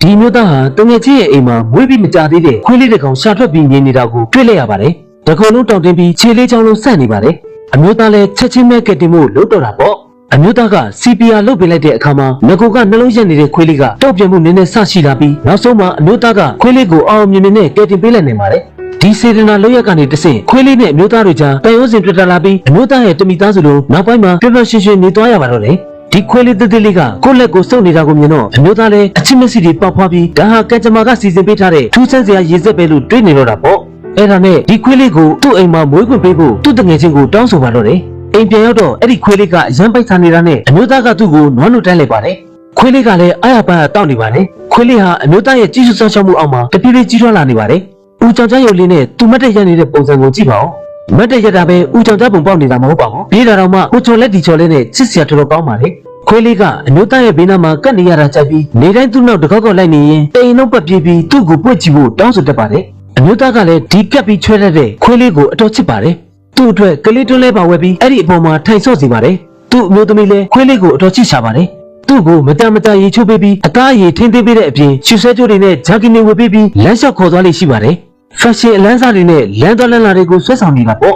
ဒီမျိုးသားဟာတငယ်ချင်းရဲ့အိမ်မှာမွေးပြီးမကြသေးတဲ့ခွေးလေးတစ်ကောင်ရှာထွက်ပြီးနေနေတာကိုတွေ့လိုက်ရပါတယ်တကုံလုံးတောင့်တင်းပြီးခြေလေးချောင်းလုံးဆန့်နေပါတယ်အမျိုးသားလည်းချက်ချင်းပဲကက်တင်မှုလုပ်တော့တာပေါ့အမျိုးသားက CPR လုပ်ပေးလိုက်တဲ့အခါမှာငကိုကနှလုံးရက်နေတဲ့ခွေးလေးကတောက်ပြမှုနည်းနည်းဆရှိလာပြီးနောက်ဆုံးမှာအမျိုးသားကခွေးလေးကိုအောင်မြင်မြင်နဲ့ကယ်တင်ပေးလိုက်နိုင်ပါတယ်ဒီစေတနာလုပ်ရကနေတဆင့်ခွေးလေးနဲ့အမျိုးသားတို့ကြားတန်ရုံးစင်တွေ့တာလာပြီးအမျိုးသားရဲ့တမိသားစုလုံးနောက်ပိုင်းမှာပြပြရှင်းရှင်းနေသွားရပါတော့တယ်ဒီခွေးလေးတစ်လေးကကိုယ့်လက်ကိုစုပ်နေတာကိုမြင်တော့အမျိုးသားလည်းအချစ်မစီတွေပေါက်ဖွားပြီးဒါဟာကံကြမ္မာကစီစဉ်ပေးထားတဲ့ထူးဆန်းစရာရည်စက်ပဲလို့တွေးနေတော့တာပေါ့အဲ့ဒါနဲ့ဒီခွေးလေးကိုသူ့အိမ်မှာမွေးခွင့်ပေးဖို့သူ့တငယ်ချင်းကိုတောင်းဆိုပါတော့တယ်အိမ်ပြန်ရောက်တော့အဲ့ဒီခွေးလေးကအရန်ပိုက်ဆံနေတာနဲ့အမျိုးသားကသူ့ကိုနွားနို့တိုင်းလိုက်ပါတယ်ခွေးလေးကလည်းအားရပါတောက်နေပါတယ်ခွေးလေးဟာအမျိုးသားရဲ့ကြီးစုစောင့်ရှောက်မှုအောက်မှာတပြေးပြေးကြီးထွားလာနေပါတယ်ဦးကြောင်ကြားရုပ်လေးနဲ့သူ့မတ်တက်ရနေတဲ့ပုံစံကိုကြည့်ပါဦးမတ်တက်ရတာပဲဦးကြောင်ကြားပုံပေါက်နေတာမဟုတ်ပါဘူးပြေးတာတော့မှကိုချော်လက်ဒီချော်လေးနဲ့ချစ်စရာတော်တော်ကောင်းပါလေခွေးလေးကအမျိုးသားရဲ့ဘေးနားမှာကပ်နေရတာကြိုက်ပြီးနေတိုင်းသူ့နောက်တကောက်ကောက်လိုက်နေရင်တိမ်နှုတ်ပတ်ပြေးပြီးသူ့ကိုပွက်ကြည့်ဖို့တောင်းဆိုတတ်ပါတယ်အမျိုးသားကလည်းဒီကပ်ပြီးချွဲရတဲ့ခွေးလေးကိုအတော်ချစ်ပါတယ်သူ့အတွက်ကလေးတွန်းလဲပါဝဲပြီးအဲ့ဒီအပေါ်မှာထိုင်ဆော့စီပါတယ်သူ့အမျိုးသမီးလည်းခွေးလေးကိုအတော်ချစ်ရှာပါတယ်သူ့ကိုမတန်ရေချိုးပေးပြီးအသားအရည်ထင်းသေးပေးတဲ့အပြင်ရှူဆဲကြိုးတွေနဲ့ဂျာကီနေဝေပေးပြီးလမ်းလျှောက်ခေါ်သွားလိမ့်ရှိပါတယ်ဖက်ရှင်အလန်းစားတွေနဲ့လမ်းသွားလမ်းလာတွေကိုဆွဲဆောင်နေတာပေါ့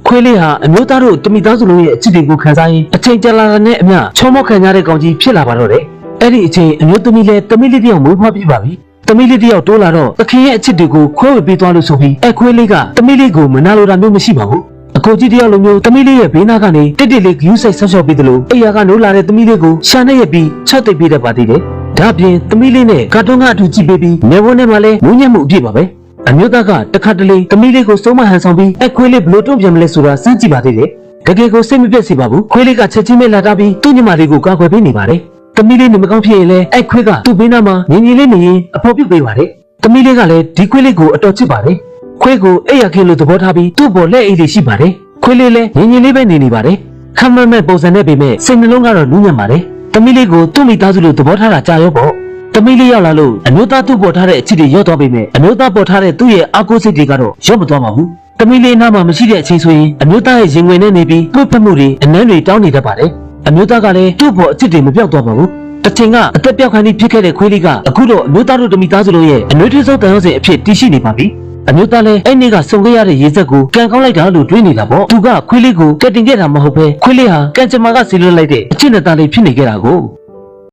ခွေးလေးဟာအမျိုးသားတို့တမိသားစုလုံးရဲ့အချစ်တွေကိုခံစားရင်းအချိန်ကြာလာတဲ့နဲ့အမျှချောမော့ခံရတဲ့ကောင်ကြီးဖြစ်လာပါတော့တယ်အဲ့ဒီအချိန်အမျိုးသမီးလည်းတမိလေးတယောက်မွေးဖွားပြပါပြီတမီးလေးတယောက်တိုးလာတော့သခင်ရဲ့အချစ်တွေကိုခွဲဝေပေးသွားလို့ဆိုပြီးအခွေးလေးကတမီးလေးကိုမနာလိုတာမျိုးမရှိပါဘူးအကိုကြီးတယောက်လိုမျိုးတမီးလေးရဲ့ဘေးနားကနေတစ်တစ်လေးဂယူးဆိုင်ဆောက်ရှောက်ပေးသလိုအိယာကနိုးလာတဲ့တမီးလေးကိုရှာနေရပြီးချက်သိပ်ပေးတတ်ပါသေးတယ်ဒါပြင်တမီးလေးနဲ့ကာတွန်းကအထူးကြည့်ပေးပြီးနေဝန်းထဲမှာလည်းမူးညံ့မှုအပြည့်ပါပဲအမျိုးသားကတခါတလေတမီးလေးကိုစုံမဟန်ဆောင်ပြီးအခွေးလေးဘလို့တုံ့ပြန်မလဲဆိုတာစမ်းကြည့်ပါသေးတယ်တကယ်ကိုစိတ်မပြတ်စေပါဘူးခွေးလေးကချက်ချင်းပဲလာတာပြီးသူ့ညီမလေးကိုကာကွယ်ပေးနေပါတယ်တမီးလေးနေမကောင်းဖြစ်ရင်လည်းအခွေးကသူ့ဘေးနားမှာငြင်းငြင်းလေးနေရင်အဖော်ပြုတ်ပေးပါတယ်တမီးလေးကလည်းဒီခွေးလေးကိုအတော်ချစ်ပါတယ်ခွေးကိုအိယာခင်းလို့သဘောထားပြီးသူ့ပေါ်လက်အိတ်လေးရှိပါတယ်ခွေးလေးလည်းငြင်းငြင်းလေးပဲနေပါတယ်ခမ်းမမဲ့ပုံစံနဲ့ပေမဲ့စိတ်နှလုံးကတော့နူးညံ့ပါတယ်တမီးလေးကိုသူ့မိသားစုလို့သဘောထားတာကြာရောပေါ့တမီးလေးရောက်လာလို့အမျိုးသားသူ့ပေါ်ထားတဲ့အချစ်တွေရော့သွားပေမဲ့အမျိုးသားပေါ်ထားတဲ့သူ့ရဲ့အားကိုးစိတ်တွေကတော့ရော့မသွားပါဘူးတမီးလေးနားမှာမရှိတဲ့အချိန်ဆိုရင်အမျိုးသားရဲ့ရင်ဝင်နဲ့နေပြီးတွေးဖက်မှုတွေအနှမ်းတွေတောင်းနေတတ်ပါတယ်အမျိုးသားကလည်းသူ့ပေါ်အချစ်တွေမပြောက်သွားပါဘူးတချိန်ကအသက်ပြောက်ခါနီးဖြစ်ခဲ့တဲ့ခွေးလေးကအခုတော့အမျိုးသားတို့တမိသားစုတို့ရဲ့အနှွေးထွေးဆုံးတန်ရုံးစင်အဖြစ်တည်ရှိနေပါပြီအမျိုးသားလည်းအဲ့နေ့ကဆုံခဲ့ရတဲ့ရေစက်ကိုကန်ကောင်းလိုက်တာလို့တွေးနေတာပေါ့သူကခွေးလေးကိုကက်တင်ခဲ့တာမဟုတ်ပဲခွေးလေးဟာကန်ချမာကဆီလွတ်လိုက်တဲ့အချစ်နဲ့သားလေးဖြစ်နေခဲ့တာကို